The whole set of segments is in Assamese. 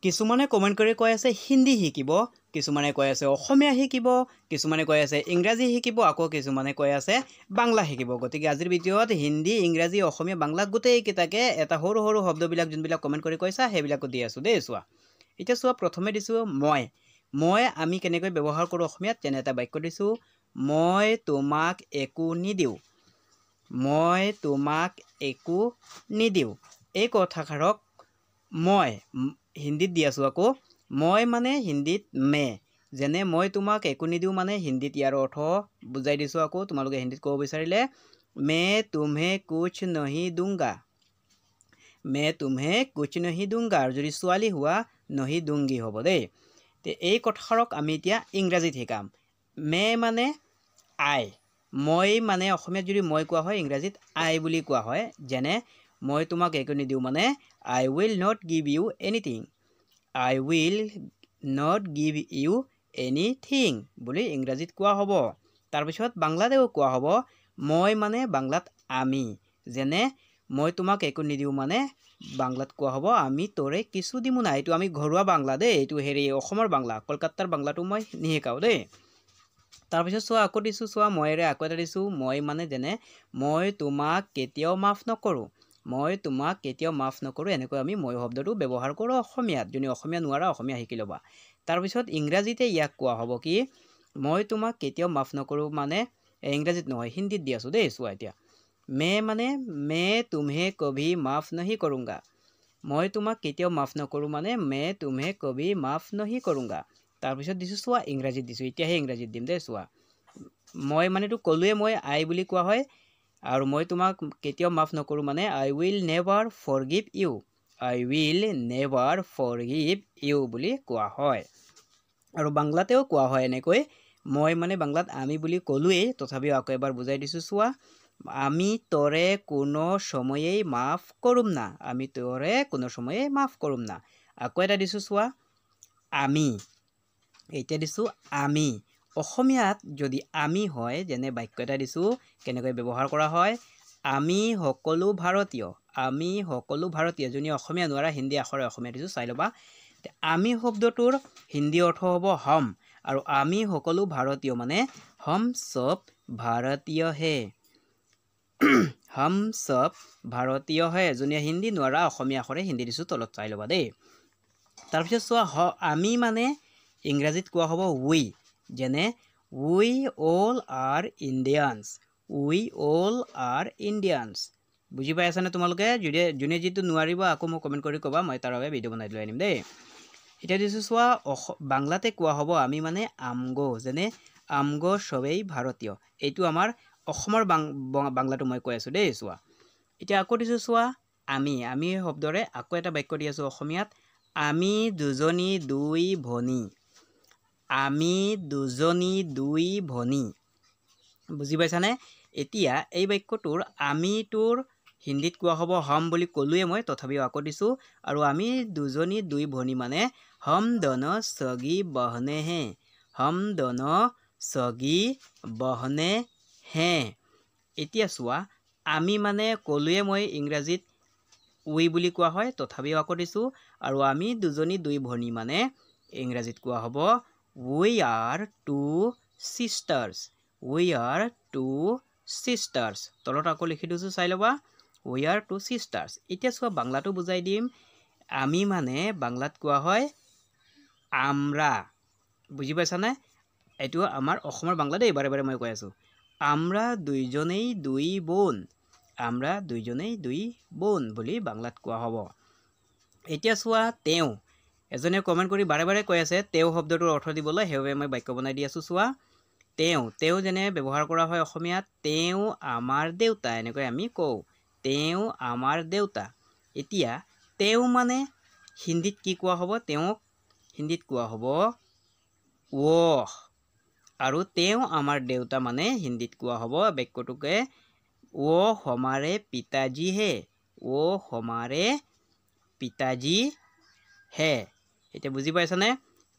কিছুমানে কমেন্ট কৰি কৈ আছে হিন্দী শিকিব, কিছুমানে কৈ আছে অসমীয়া শিকিব, কিছুমানে কৈ আছে ইংৰাজী শিকিব, আকৌ কিছুমানে কৈ আছে বাংলা শিকিব। গতিকে আজিৰ ভিডিঅ'ত হিন্দী, ইংৰাজী, অসমীয়া, বাংলা গোটেইকেইটাকে এটা সৰু সৰু শব্দবিলাক যোনবিলাক কমেন্ট কৰি কৈছা সেইবিলাকো দি আছোঁ দেই। চোৱা এতিয়া চোৱা, প্ৰথমে দিছোঁ মই আমি কেনেকৈ ব্যৱহাৰ কৰোঁ অসমীয়াত, তেনে এটা বাক্য দিছোঁ, মই তোমাক একো নিদিওঁ। মই তোমাক একো নিদিওঁ। এই কথাষাৰক মই হিন্দীত দি আছোঁ। আকৌ মই মানে হিন্দীত মে, যেনে মই তোমাক একো নিদিওঁ মানে হিন্দীত ইয়াৰ অৰ্থ বুজাই দিছোঁ। আকৌ তোমালোকে হিন্দীত ক'ব বিচাৰিলে মে তুমহে কুছ নহি দুংগা, মে তুমহে কুছ নহি দুংগা। আৰু যদি ছোৱালী হোৱা নহি দুংগি হ'ব দেই। তে এই কথাষাৰক আমি এতিয়া ইংৰাজীত শিকাম। মে মানে আই, মই মানে অসমীয়াত যদি মই কোৱা হয় ইংৰাজীত আই বুলি কোৱা হয়। যেনে মই তোমাক একো নিদিওঁ মানে I will not give you anything, I will not give you anything বুলি ইংৰাজীত কোৱা হ'ব। তাৰপিছত বাংলাতেও কোৱা হ'ব, মই মানে বাংলাত আমি, যেনে মই তোমাক একো নিদিওঁ মানে বাংলাত কোৱা হ'ব আমি তোৰে কিছু দিমো নাই। এইটো আমি ঘৰুৱা বাংলা দেই, এইটো অসমৰ বাংলা, কলকাতাৰ বাংলাটো মই নিশিকাওঁ দেই। তাৰপিছত চোৱা, আকৌ দিছোঁ চোৱা, ময়েৰে আকৌ এটা দিছোঁ, মই মানে যেনে মই তোমাক কেতিয়াও মাফ নকৰোঁ, মই তোমাক কেতিয়াও মাফ নকৰোঁ। এনেকৈ আমি মই শব্দটো ব্যৱহাৰ কৰোঁ অসমীয়াত। যদি অসমীয়া নোৱাৰা অসমীয়া শিকি ল'বা। তাৰপিছত ইংৰাজীতে ইয়াক কোৱা হ'ব কি, মই তোমাক কেতিয়াও মাফ নকৰোঁ মানে ইংৰাজীত নহয় হিন্দীত দি আছোঁ দেই। চোৱা এতিয়া মে মানে মে তুমহে কভি মাফ নহি কৰোঁগা, মই তোমাক কেতিয়াও মাফ নকৰোঁ মানে মে তুমহে কভি মাফ নহি কৰোঁগা। তাৰপিছত দিছোঁ চোৱা ইংৰাজীত দিছোঁ, এতিয়াহে ইংৰাজীত দিম দেই। চোৱা মই মানেতো ক'লোৱে মই আই বুলি কোৱা হয়, আৰু মই তোমাক কেতিয়াও মাফ নকৰোঁ মানে I will never forgive you, I will never forgive you বুলি কোৱা হয়। আৰু বাংলাতেও কোৱা হয় এনেকৈ, মই মানে বাংলাত আমি বুলি ক'লোৱেই, তথাপিও আকৌ এবাৰ বুজাই দিছোঁ। চোৱা আমি তোৰে কোনো সময়েই মাফ কৰোম না, আমি তোৰে কোনো সময়ে মাফ কৰোম না। আকৌ এটা দিছোঁ চোৱা আমি, এতিয়া দিছোঁ আমি। অসমীয়াত যদি আমি হয়, যেনে বাক্য এটা দিছোঁ কেনেকৈ ব্যৱহাৰ কৰা হয়, আমি সকলো ভাৰতীয়, আমি সকলো ভাৰতীয়। যোনে অসমীয়া নোৱাৰা হিন্দী আখৰে অসমীয়া দিছোঁ চাই ল'বা। আমি শব্দটোৰ হিন্দী অৰ্থ হ'ব হম, আৰু আমি সকলো ভাৰতীয় মানে হম চব ভাৰতীয় হে, হম চব ভাৰতীয় হে। যোনে হিন্দী নোৱাৰা অসমীয়া আখৰে হিন্দী দিছোঁ তলত চাই ল'বা দেই। তাৰপিছত চোৱা আমি মানে ইংৰাজীত কোৱা হ'ব উই, যেনে we all are Indians, we all are Indians. বুজি পাই আছানে তোমালোকে? যোনে যিটো নোৱাৰিব আকৌ মোক কমেণ্ট কৰি ক'বা, মই তাৰ বাবে ভিডিঅ' বনাই লৈ আনিম দেই। এতিয়া দিছোঁ চোৱা বাংলাতে কোৱা হ'ব আমি মানে আমগো, যেনে আমগো সবেই ভাৰতীয়। এইটো আমাৰ অসমৰ বাংলাটো মই কৈ আছোঁ দেই। চোৱা এতিয়া আকৌ দিছোঁ চোৱা আমি শব্দৰে আকৌ এটা বাক্য দি আছোঁ অসমীয়াত, আমি দুজনী দুই ভনী, আমি দুজনী দুই ভনী। বুজি পাইছানে? এতিয়া এই বাক্যটোৰ আমিটোৰ হিন্দীত কোৱা হ'ব হম বুলি ক'লোৱে মই, তথাপিও আকৌ দিছোঁ। আৰু আমি দুজনী দুই ভনী মানে হম দোনো সগী বহনে হে, হম দোনো সগী বহনে হে। এতিয়া চোৱা আমি মানে ক'লোৱে মই ইংৰাজীত উই বুলি কোৱা হয়, তথাপিও আকৌ দিছোঁ। আৰু আমি দুজনী দুই ভনী মানে ইংৰাজীত কোৱা হ'ব we are two sisters, we are two sisters. তলত আকৌ লিখি দিছোঁ চাই ল'বা, উই আৰ টু চিষ্টাৰ্ছ। এতিয়া চোৱা বাংলাটো বুজাই দিম। আমি মানে বাংলাত কোৱা হয় আমৰা, বুজি পাইছানে? এইটো আমাৰ অসমৰ বাংলা দেই, বাৰে বাৰে মই কৈ আছোঁ। আমৰা দুইজনেই দুই বোন, আমৰা দুইজনেই দুই বোন বুলি বাংলাত কোৱা হ'ব। এতিয়া চোৱা তেওঁ, এজনে কমেণ্ট কৰি বাৰে বাৰে কৈ আছে তেওঁ শব্দটোৰ অৰ্থ দিবলৈ, সেইবাবে মই বাক্য বনাই দি আছোঁ। চোৱা তেওঁ যেনে ব্যৱহাৰ কৰা হয় অসমীয়াত তেওঁ আমাৰ দেউতা, এনেকৈ আমি কওঁ তেওঁ আমাৰ দেউতা। এতিয়া তেওঁ মানে হিন্দীত কি কোৱা হ'ব, তেওঁক হিন্দীত কোৱা হ'ব ৱ, আৰু তেওঁ আমাৰ দেউতা মানে হিন্দীত কোৱা হ'ব বাক্যটোকে ৱ হমাৰে পিতাজী হে, ৱ হমাৰে পিতাজী হে। এতিয়া বুজি পাইছানে?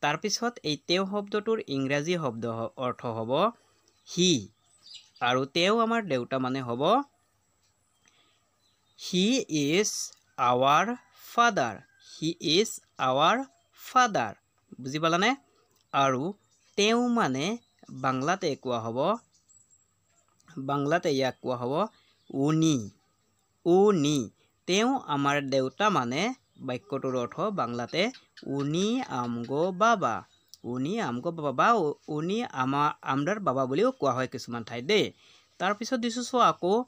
তাৰপিছত এই তেওঁ শব্দটোৰ ইংৰাজী শব্দ অৰ্থ হ'ব হি, আৰু তেওঁ আমাৰ দেউতা মানে হ'ব he is our father, he is our father বুজি পালানে আৰু তেওঁ মানে বাংলাতে কোৱা হ'ব বাংলাতে ইয়াক কোৱা হ'ব উনি উনি তেওঁ আমাৰ দেউতা মানে বাক্যটোৰ অৰ্থ বাংলাতে উনি আমগো বাবা উনি আমগো বাবা বা উনি আমদাৰ বাবা বুলিও কোৱা হয় কিছুমান ঠাইত দেই তাৰপিছত দিছোঁ চোৱা আকৌ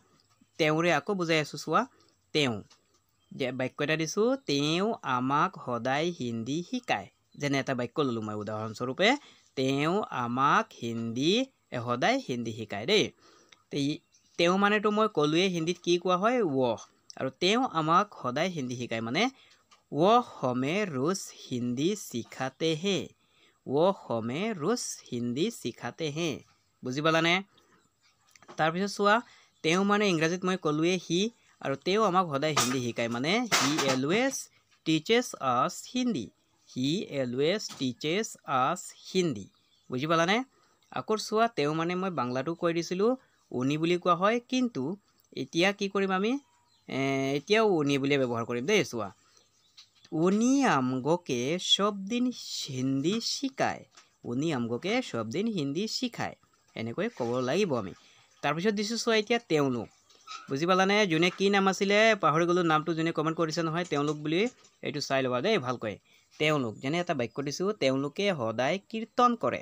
তেওঁৰে আকৌ বুজাই আছোঁ চোৱা তেওঁ বাক্য এটা দিছোঁ তেওঁ আমাক সদায় হিন্দী শিকায় যেনে এটা বাক্য ল'লোঁ মই উদাহৰণস্বৰূপে তেওঁ আমাক সদায় হিন্দী শিকায় দেই তেওঁ মানেতো মই ক'লোৱে হিন্দীত কি কোৱা হয় আৰু তেওঁ আমাক সদায় হিন্দী শিকায় মানে हमें रोज हिंदी सिखाते हैं हमें रोज हिंदी सिखाते हैं বুজি পালানে তাৰপিছত চোৱা তেওঁ মানে ইংৰাজীত মই ক'লোৱে হি আৰু তেওঁ আমাক সদায় হিন্দী শিকায় মানে হি অলৱেজ টিচেছ আছ হিন্দী হিন্দী বুজি পালানে আকৌ চোৱা তেওঁ মানে মই বাংলাটো কৈ দিছিলোঁ উনি বুলি কোৱা হয় কিন্তু এতিয়া কি কৰিম আমি এতিয়াও উনি বুলিয়ে ব্যৱহাৰ কৰিম দেই চোৱা উনি আমগোকে সব দিন হিন্দী শিকায় এনেকৈ ক'ব লাগিব আমি তাৰপিছত দিছোঁ চোৱা এতিয়া তেওঁলোক বুজি পালানে যোনে কি নাম আছিলে পাহৰি গ'লো নামটো যোনে কমেণ্ট কৰিছে নহয় তেওঁলোক বুলি এইটো চাই ল'বা দেই ভালকৈ তেওঁলোক যেনে এটা বাক্য দিছোঁ তেওঁলোকে সদায় কীৰ্তন কৰে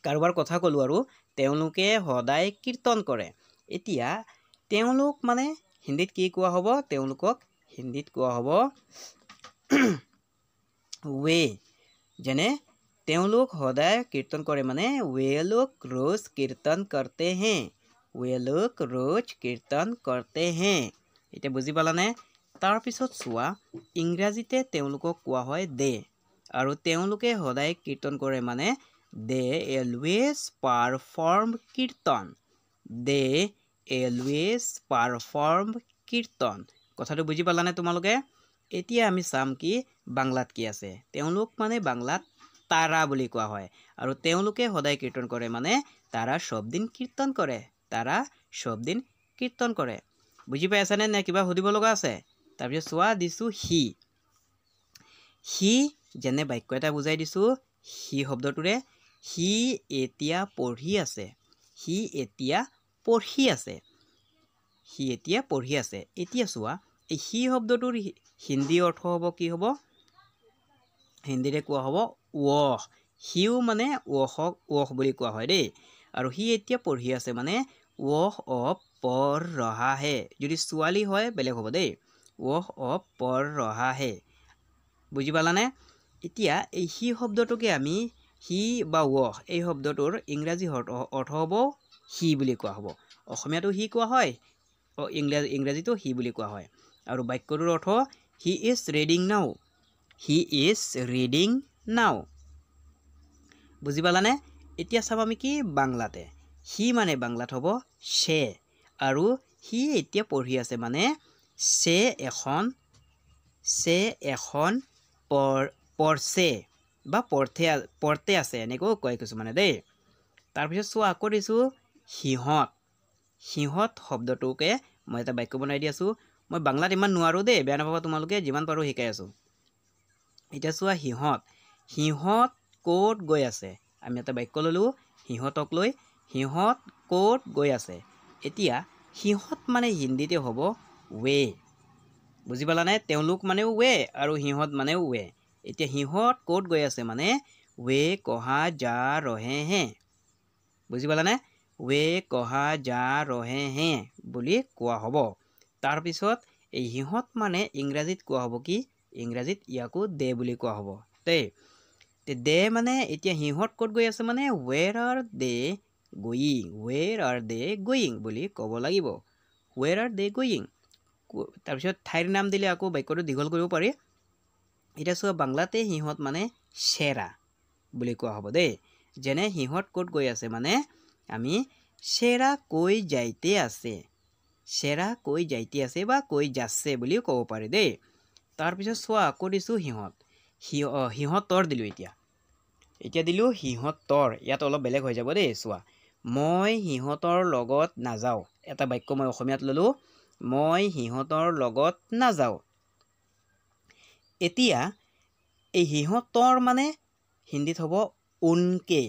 কাৰোবাৰ কথা ক'লোঁ আৰু তেওঁলোকে সদায় কীৰ্তন কৰে এতিয়া তেওঁলোক মানে হিন্দীত কি কোৱা হ'ব তেওঁলোকক হিন্দীত কোৱা হ'ব वे যেনে তেওঁলোক সদায় কীৰ্তন কৰে মানে वे लोग रोज कीर्तन करते हैं এতিয়া বুজি পালানে তাৰপিছত চোৱা ইংৰাজীতে তেওঁলোকক কোৱা হয় দে আৰু তেওঁলোকে সদায় কীৰ্তন কৰে মানে দে অলৱেজ পাৰফৰ্ম কীৰ্তন কথাটো বুজি পালানে তোমালোকে এতিয়া আমি চাম কি বাংলাত কি আছে তেওঁলোক মানে বাংলাত তাৰা বুলি কোৱা হয় আৰু তেওঁলোকে সদায় কীৰ্তন কৰে মানে তাৰা সব দিন কীৰ্তন কৰে বুজি পাই আছানে নে কিবা সুধিব লগা আছে তাৰপিছত চোৱা দিছোঁ হি যেনে বাক্য এটা বুজাই দিছোঁ হি শব্দটোৰে হি এতিয়া পঢ়ি আছে এতিয়া চোৱা এই হি শব্দটোৰ হিন্দী অৰ্থ হ'ব কি হ'ব হিন্দীৰে কোৱা হ'ব সিও মানে ৱহ বুলি কোৱা হয় দেই আৰু সি এতিয়া পঢ়ি আছে মানে পঢ় ৰহা হে যদি ছোৱালী হয় বেলেগ হ'ব দেই পঢ় ৰহা হে বুজি পালানে এতিয়া এই হি শব্দটোকে আমি হি বা এই শব্দটোৰ ইংৰাজী অৰ্থ হ'ব হি বুলি কোৱা হ'ব অসমীয়াটো হি কোৱা হয় ইংৰাজীটো হি বুলি কোৱা হয় আৰু বাক্যটোৰ অৰ্থ হি ইজ ৰিডিং নাও বুজি পালানে এতিয়া চাব আমি কি বাংলাতে হি মানে বাংলাত হ'ব সে আৰু হি এতিয়া পঢ়ি আছে মানে সে এখন পঢ়ছে বা পঢ়তে আছে এনেকৈ কয় কিছুমানে দেই তাৰপিছত চোৱা আকৌ দিছোঁ সিহঁত শব্দটোকে মই এটা বাক্য বনাই দি আছোঁ মই বাংলাত ইমান নোৱাৰোঁ দেই বেয়া নাপাবা তোমালোকে যিমান পাৰোঁ শিকাই আছোঁ এতিয়া চোৱা সিহঁত ক'ত গৈ আছে আমি এটা বাক্য ল'লোঁ সিহঁতক লৈ সিহঁত ক'ত গৈ আছে এতিয়া সিহঁত মানে হিন্দীতে হ'ব ৱে বুজি পালানে তেওঁলোক মানেও ৱে আৰু সিহঁত মানেও ৱে এতিয়া সিহঁত ক'ত গৈ আছে মানে ৱে কহা যা ৰহে হে বুজি পালানে ৱে কহা যা ৰহে হে বুলি কোৱা হ'ব তাৰপিছত এই সিহঁত মানে ইংৰাজীত কোৱা হ'ব কি ইংৰাজীত ইয়াকো দে বুলি কোৱা হ'ব দেই দে মানে এতিয়া সিহঁত ক'ত গৈ আছে মানে ৱেৰ আৰ দে গোয়িং বুলি ক'ব লাগিব ৱেৰ আৰ দে গোয়িং তাৰপিছত ঠাইৰ নাম দিলে আকৌ বাক্যটো দীঘল কৰিব পাৰি এতিয়া চোৱা বাংলাতে সিহঁত মানে চেৰা বুলি কোৱা হ'ব দেই যেনে সিহঁত ক'ত গৈ আছে মানে আমি চেৰা কৈ যাইতে আছে বা কৈ যাচ্ছে বুলিও ক'ব পাৰি দেই তাৰপিছত চোৱা আকৌ দিছোঁ সিহঁতৰ দিলোঁ এতিয়া দিলোঁ সিহঁতৰ ইয়াত অলপ বেলেগ হৈ যাব দেই চোৱা মই সিহঁতৰ লগত নাযাওঁ এটা বাক্য মই অসমীয়াত ল'লোঁ মই সিহঁতৰ লগত নাযাওঁ এতিয়া এই সিহঁতৰ মানে হিন্দীত হ'ব উনকে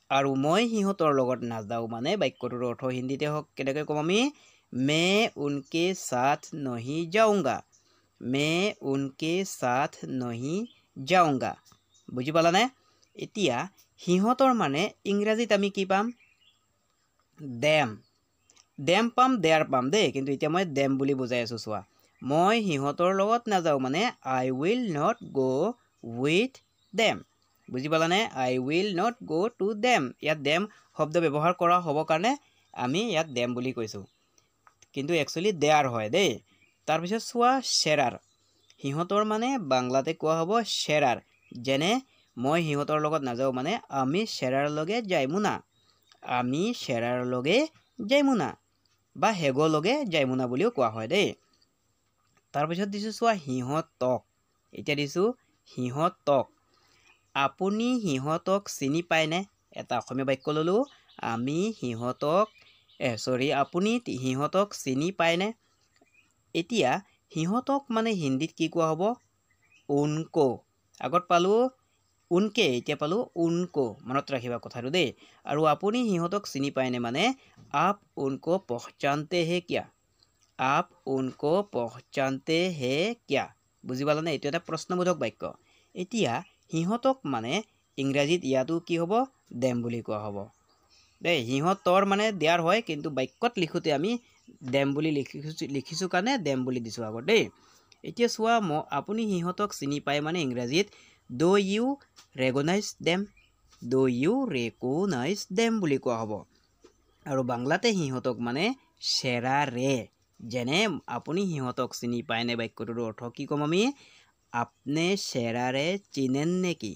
আৰু মই সিহঁতৰ লগত নাযাওঁ মানে বাক্যটোৰ অৰ্থ হিন্দীতে হওক কেনেকৈ ক'ম আমি মে উনকে সাথ নহি যাওঁগা মে উনকে সাথ নহি যাওঁগা বুজি পালানে এতিয়া সিহঁতৰ মানে ইংৰাজীত আমি কি পাম দেম পাম দেয়াৰ পাম দেই কিন্তু এতিয়া মই দেম বুলি বুজাই আছোঁ চোৱা মই সিহঁতৰ লগত নাযাওঁ মানে I will not go' with them বুজি পালানে I will not go' to them ইয়াত দেম শব্দ ব্যৱহাৰ কৰা হ'ব কাৰণে আমি ইয়াত দেম বুলি কৈছোঁ কিন্তু একচুৱেলি দেয়াৰ হয় দেই তাৰপিছত চোৱা শ্বেৰাৰ সিহঁতৰ মানে বাংলাতে কোৱা হ'ব শ্বেৰাৰ যেনে মই সিহঁতৰ লগত নাযাওঁ মানে আমি শ্বেৰাৰ লগে যাইমুনা আমি শ্বেৰাৰ লগে যাইমুনা বা হেগৰ লগে যাইমুনা বুলিও কোৱা হয় দেই তাৰপিছত দিছোঁ চোৱা সিহঁতক এতিয়া দিছোঁ সিহঁতক আপুনি সিহঁতক চিনি পায়নে এটা অসমীয়া বাক্য ল'লোঁ আমি সিহঁতক আপুনি সিহঁতক চিনি পায়নে এতিয়া সিহঁতক মানে হিন্দীত কি কোৱা হ'ব উনকো আগত পালোঁ উনকে এতিয়া পালোঁ উনকো মনত ৰাখিবা কথাটো দেই আৰু আপুনি সিহঁতক চিনি পায়নে মানে আপ উনকো পহচানতে হে কিয়া आप उनको पहचानते हैं क्या বুজি পালানে এইটো এটা প্ৰশ্নবোধক বাক্য এতিয়া সিহঁতক মানে ইংৰাজীত ইয়াতো কি হ'ব দেম বুলি কোৱা হ'ব দেই সিহঁতৰ মানে দেয়াৰ হয় কিন্তু বাক্যত লিখোতে আমি দেম বুলি লিখিছোঁ কাৰণে দেম বুলি দিছোঁ আগত দেই এতিয়া চোৱা আপুনি সিহঁতক চিনি পায় মানে ইংৰাজীত ডো ইউ ৰেকগনাইজ দেম বুলি কোৱা হ'ব আৰু বাংলাতে সিহঁতক মানে শ্বেৰাৰে যেনে আপুনি সিহঁতক চিনি পায়নে বাক্যটোৰ অৰ্থ কি ক'ম আমি আপনে শ্বেৰাৰে চিনেন নেকি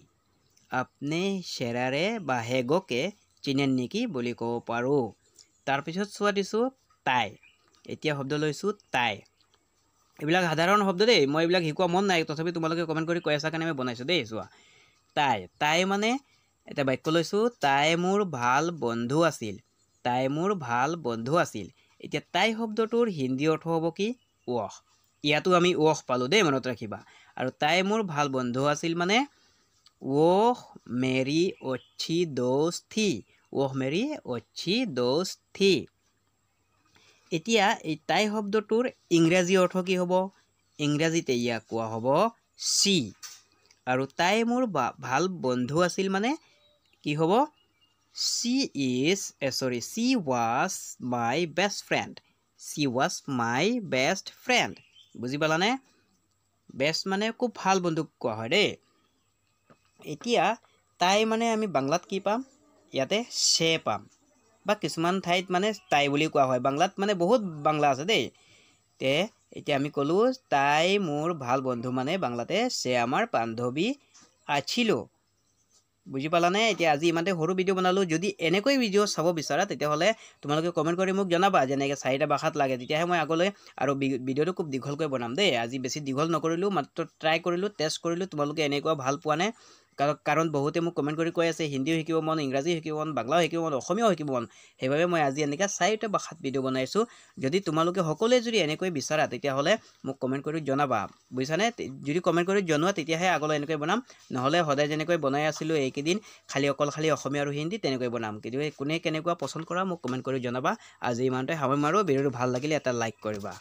আপনে শ্বেৰাৰে বা হেগকে চিনেন নেকি বুলি ক'ব পাৰোঁ তাৰপিছত চোৱা দিছোঁ তাই এতিয়া শব্দ লৈছোঁ তাই এইবিলাক সাধাৰণ শব্দ দেই মই এইবিলাক শিকোৱা মন নাই তথাপি তোমালোকে কমেণ্ট কৰি কৈ আছা কাৰণে মই বনাইছোঁ দেই চোৱা তাই মানে এটা বাক্য লৈছোঁ তাই মোৰ ভাল বন্ধু আছিল এতিয়া তাই শব্দটোৰ হিন্দী অৰ্থ হ'ব কি ৱহ ইয়াতো আমি ৱহ পালোঁ দেই মনত ৰাখিবা আৰু তাই মোৰ ভাল বন্ধু আছিল মানে ৱহ মেৰি অচ্ছি দোস্ত থি এতিয়া এই তাই শব্দটোৰ ইংৰাজী অৰ্থ কি হ'ব ইংৰাজীতে ইয়াক কোৱা হ'ব চি আৰু তাই মোৰ ভাল বন্ধু আছিল মানে কি হ'ব she was my best friend বুজি পালানে বেষ্ট মানে খুব ভাল বন্ধুক কোৱা হয় দেই এতিয়া তাই মানে আমি বাংলাত কি পাম ইয়াতে সে পাম বা কিছুমান ঠাইত মানে তাই বুলি কোৱা হয় বাংলাত মানে বহুত বাংলা আছে দেই তে এতিয়া আমি ক'লোঁ তাই মোৰ ভাল বন্ধু মানে বাংলাতে সে আমাৰ বান্ধৱী আছিল বুজি পালানে এতিয়া আজি ইমানতে সৰু ভিডিঅ' বনালোঁ যদি এনেকৈ ভিডিঅ' চাব বিচাৰা তেতিয়াহ'লে তোমালোকে কমেণ্ট কৰি মোক জনাবা যেনেকৈ 4টা ভাষাত লাগে তেতিয়াহে মই আগলৈ আৰু ভিডিঅ'টো খুব দীঘলকৈ বনাম দেই আজি বেছি দীঘল নকৰিলোঁ মাত্ৰ ট্ৰাই কৰিলোঁ টেষ্ট কৰিলোঁ তোমালোকে এনেকুৱা ভাল পোৱা নে কাৰণ বহুতে মোক কমেণ্ট কৰি কৈ আছে হিন্দীও শিকিব মন ইংৰাজী শিকিব মন বাংলাও শিকিব মন অসমীয়াও শিকিব মন সেইবাবে মই আজি এনেকৈ 4টা ভাষাত ভিডিঅ' বনাইছোঁ যদি তোমালোকে সকলোৱে যদি এনেকৈ বিচাৰা তেতিয়াহ'লে মোক কমেণ্ট কৰি জনাবা বুজিছানে যদি কমেণ্ট কৰি জনোৱা তেতিয়াহে আগলৈ এনেকৈ বনাম নহ'লে সদায় যেনেকৈ বনাই আছিলোঁ এইকেইদিন খালি অসমীয়া আৰু হিন্দী তেনেকৈ বনাম কিন্তু কোনে কেনেকুৱা পচন্দ কৰা মোক কমেণ্ট কৰি জনাবা আজি ইমানতে সামৰিম আৰু ভিডিঅ'টো ভাল লাগিলে এটা লাইক কৰিবা